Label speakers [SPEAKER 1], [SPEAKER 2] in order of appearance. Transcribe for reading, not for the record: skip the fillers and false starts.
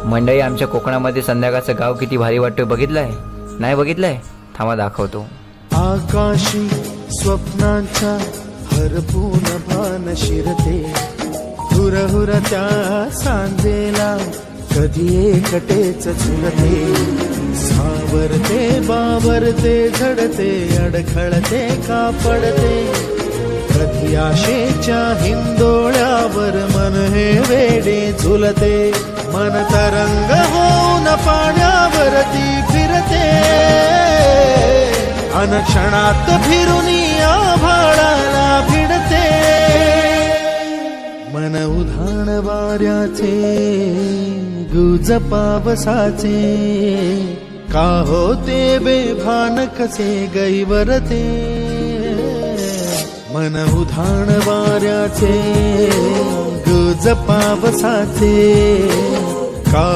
[SPEAKER 1] मंडळी, आमच्या कोकणामध्ये संध्याकाळचं गाव किती भारी वाटतोय, बघितलंय? नाही बघितलंय? थांबा दाखवतो.
[SPEAKER 2] आकाशी स्वप्नांच्या हरपून भान शिरते, हुरहुर त्या सांजेला कधी एकटेच झुलते. सावरते बावरते झडते, अडखळते का पडते, कधी आशेच्या हिंदोळ्यावर मन हे वेडे झुलते. मन तरंग होऊन पाण्यावरती फिरते, अनक्षणात फिरून आभाळाला भिडते. मन उधाण वाऱ्याचे, गुज पावसाचे, का होते बेभान कसे गैवरते. मन उधाण वाऱ्याचे, गुज पावसाचे, का